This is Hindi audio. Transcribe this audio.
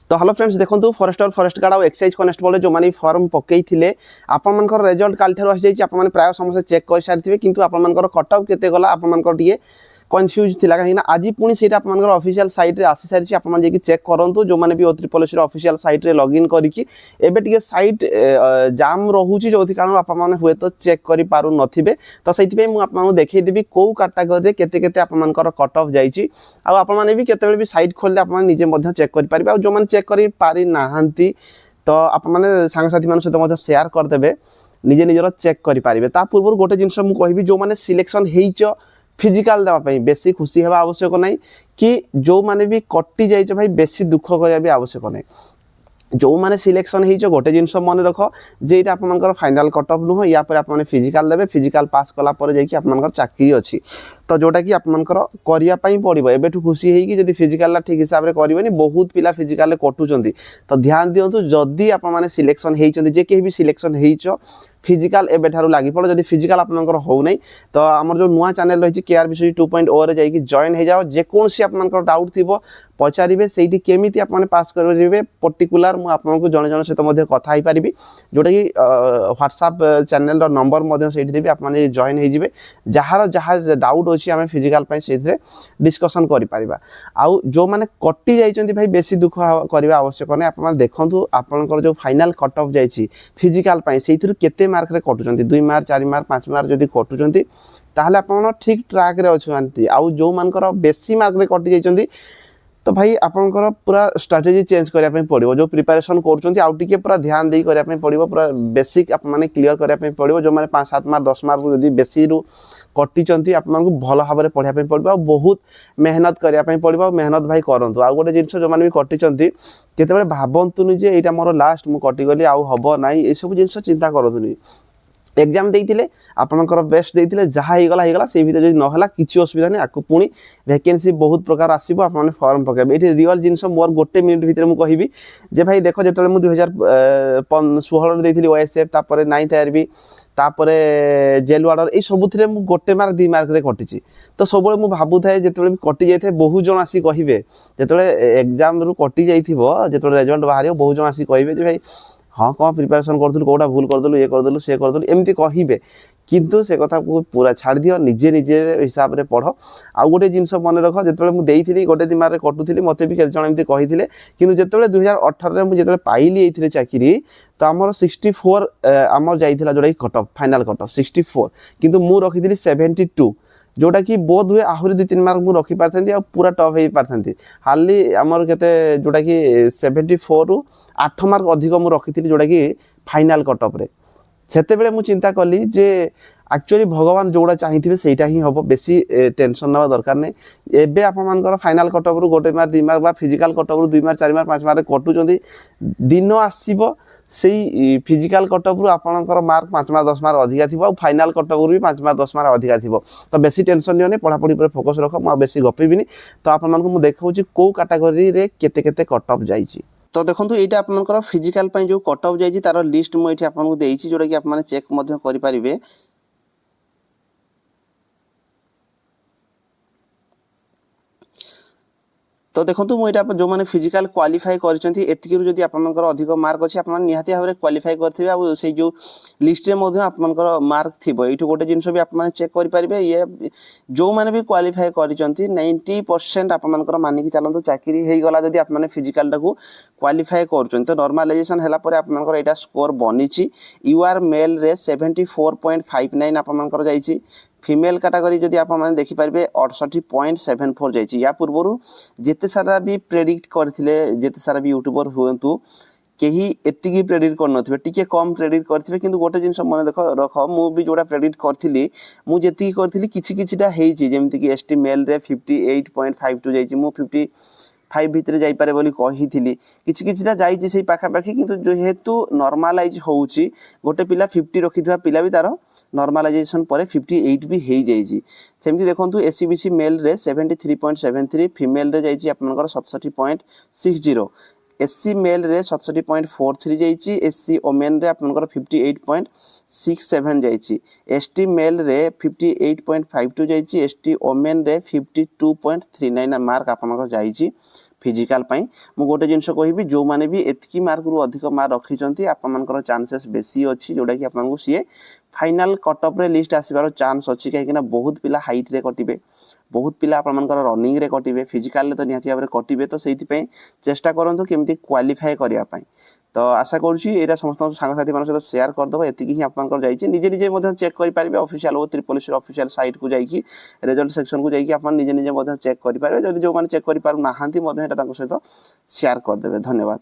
तो हेलो फ्रेंड्स देखो फॉरेस्टर फॉरेस्ट गार्ड और एक्साइज कनेस्टेबल जो मैंने फॉर्म पकई आपंकर रिजल्ट काल ठार आसी जाइए प्राय समस्त चेक कर सारी किंतु आपंकर कट ऑफ केते गला आपंकर टिके कन्फ्यूज थिला कहीं आज पुणी से ऑफिशियल साइट रे आसी सारी आप चेक करूँ जो मैंने भी O3 पुलिस ऑफिशियल साइट रे लॉगिन करके एबे साइट जाम रोचे जो कारण आप हुए तो चेक कर पार नथिबे तो से मुझे देखदेवी कौ कैटेगरी केते केते आपंकर कट ऑफ जाइए आपने भी केते भी साइट खोलते आप निजे चेक करेंगे जो मैंने चेक कर पारि नाहांती तो आपने सांगसाथी मान सहित शेयर करदे निजे निजर चेक करेंगे ता पूर्व गोटे जिनस मुझे जो मैंने सिलेक्शन हो फिजिकाल देवाई बेसी खुशी होगा आवश्यक नहीं कि जो मैंने भी कटि जाइए भाई बेसी दुख करा भी आवश्यक नहीं जो मैंने सिलेक्शन हो गोटे जिनस मन रख जे ये आपर फाइनाल कट ऑफ नुह या आपने फिजिकाल देवे फिजिकाल पास कलापर जाकर चाकरी अच्छी तो जोटा कि आपंकर करने पड़ो एबेठू खुशी होगी जब फिजिकाल ठीक हिसाब से करेंगे बहुत पिला फिजिकाल कटुंट तो ध्यान दिंतु जदि आप सिलेक्शन होती जे कहीं भी सिलेक्शन हो फिजिकाल एबे ठारू लागी पड़ो जब फिजिकाल आपंकर हो नहीं तो आमर जो नुआ चैनल रही KRBCG 2.0 रे जाइए जॉइन हो जाओ जेकोसी आपंकर डाउट थी पचारे से केमी आपने पास करेंगे पर्टिकुलर मुझे जड़े जन सहित कथा पारि जोटा कि व्हाट्सएप चैनल नंबर से देवी आपने जॉइन हो जार जहाँ डाउट अच्छी आम फिजिकाल से डिस्कसन करें आउ जो मैंने कटि जाइए भाई बेसी दुख करने आवश्यक नहीं आप देखूँ आपंकर जो फाइनाल कट ऑफ जाइए फिजिकाल से केते मार्क रे कटुचंती 2 मार्क 4 मार्क 5 मार्क जदि कटुचंती ताहले आपण ठीक ट्रैक रे अछंती आउ जो मानकर बेसी मार्क रे कटि जाइचंती तो भाई आपंकर पूरा स्ट्रेटेजी चेंज करने पड़ो जो प्रिपरेशन कर पूरा ध्यान दे करने पड़ो पूरा बेसिक आप क्लीयर करने पड़ो जो मैंने 5-7 मार्क 10 मार्क जदि बेसी रु कटिचंती आपको भल भाव में पढ़ाई पड़ो बहुत मेहनत करने पड़ो मेहनत भाई करूँ आउ गोटे जिन जो मैंने भी कटिचंती केते भावतुनि जे यहाँ मोर लास्ट मुझे कटिगली आउ हम ना ये सब जिन चिंता करूँ एग्जाम देते आपंकर बेस्ट देते जहाँ होगा से भर जब नाला किसी असुविधा नहीं आपको पुणी वैकेंसी बहुत प्रकार आसो आपने फॉर्म पकेबे ये रियल जिनस मोर गोटे मिनिट भितर मुझे कहि जे भाई देख जो मुझे 2016 देती OSF तापर 9th ARB तापर जेल वार्डर ये सबुथ गोटे मार्क 2 मार्क कटि तो सब मुझे भावु थाए जो कटि जाए बहुत जन आसी कहे जो एग्जाम रू कटि जाइए जो रिजल्ट बाहर बहुत जन आसी कहे भाई हाँ कौन प्रिपेरेसन करूँ कौटा भूल करदेलु ये करदेलु से करदेलु एमती कहे किंतु से कथा को पूरा छाड़ दियो निजे निजे हिसाब से पढ़ आउ गोटे जिनस मन रख जो मुझे गोटे 2 मार्क कटुली मत भी जन एमती कही कि जो 2018 मुझे पाइली ये चाकरी तो आमर 64 आमर जाइला जोटा cut off final cut off 64 किंतु मु रखी 72 जोटा कि बोध हुए आहरी 2-3 मार्क मुझे रखी पारथी आ पूरा टफ हो पारथी हाली आमर के जोटा कि 74 रु 8 मार्क अधिक मुझे रखी जोटा कि फाइनाल कट ऑफ रे सेते मुझे चिंता कली जे एक्चुअली भगवान जोड़ा चाहिए सेटा ही हम बेसी टेंशन ना दरकार नहीं एबे आपनकर फाइनाल कट ऑफ रु गोटे mark 2 mark physical cut off रु 2 मार्क 4 मार्क 5 मार्क कटुचंती दिन आसीबो से फिजिकाल कट ऑफ रु आपनकर मार्क 5 मार्क 10 मार्क अधिका थी फाइनाल कट ऑफ रु भी 5 मार्क 10 मार्क अधिका थी तो बेसी टेंशन नहीं पढ़ापढ़ी पर फोकस रख मुझे बेसी गपिबिनी तो आपको देखा कौ कैटेगरी रे केते केते कट ऑफ जाइए तो देखो ये आपंकर फिजिकाल जो कट ऑफ जाइए तार लिस्ट मुझे आपको देती जोटा कि आप चेक करेंगे तो देखो मुझे जो मैंने फिजिकाल क्वालिफाई करती जब आपंकर अधिक मार्क अच्छी आप निहाती भाव में क्वालिफाई करेंगे से जो लिस्ट में आपंकर मार्क थी ये गोटे जिनस भी आप चेक करेंगे ये जो मैंने भी क्वालिफाई कर 90% आपंकर मानिक चलते चाकरी होगा जब आपने फिजिकाल टाक क्वालिफाई कर तो नॉर्मलाइजेशन है आपंकर यहाँ स्कोर बनी UR मेल रे 74.59 आपंकर जाइए फीमेल कैटेगरी जदि आप देखिपारे 68.74 जाइए या पूर्वर जिते सारा भी प्रेडिक्ट करते जिते सारा भी यूट्यूबर हुए कहीं एतिकी प्रेडिक्ट कर टे कम प्रेडिक्ट करेंगे कि गोटे जिन मन देख रख मुझे जोड़ा प्रेडिक्ट करी मुझे करी किछिटा जमीक ST मेल रे 58.52 जाइए मु 55 भितर जाइपारे बोली कही किछिटा जाइए से पाखापाखि किंतु जेहेतु नॉर्मलाइज होउची गोटे पिला 50 रखिथिबा पिला भी तार नॉर्मलाइजेशन पर 58 भी हो जाइए सेमती देखो SCBC मेल रे 73.73 फीमेल रे जाइए आपनकर 67.60 SC मेल रे 67.43 जाइए SC ओमेन रे आपनकर 58.67 जाइए ST मेल रे 58.52 जाइए ST ओमेन रे 52.39 मार्क आपनकर जाइए फिजिकाल पाई मु गोटे जिनस कहबी जो माने भी एतकी मार्क रु अधिक मार्क रखिचंती आपनकर चांसेस बेसी अछि जोटा कि आपनको सीए फाइनल कट ऑफ रे लिस्ट आसीबार चांस अछि काहे कि बहुत पिला हाइट रे कटिबे बहुत पिला आपनकर रनिंग रे कटिबे फिजिकल रे तो निहाती भाबरे कटिबे तो सेति पई चेष्टा करंतु केमती क्वालिफाई करिया पई तो आशा करूँ एटा समस्त सांगसाथी मान सहित शेयर करदेव एतिकी ही आपनकर जाइए निजे निजे मध्य चेक करेंगे ऑफिशियल ओ त्रिपोलिस ऑफिशियल साइट को जाइए रिजल्ट सेक्शन को जाइए आप निजे निजे मध्य चेक करेंगे जदि जो मैंने चेक कर पारु नाहांती मध्य एटा तांको सहित शेयर करदेवे धन्यवाद।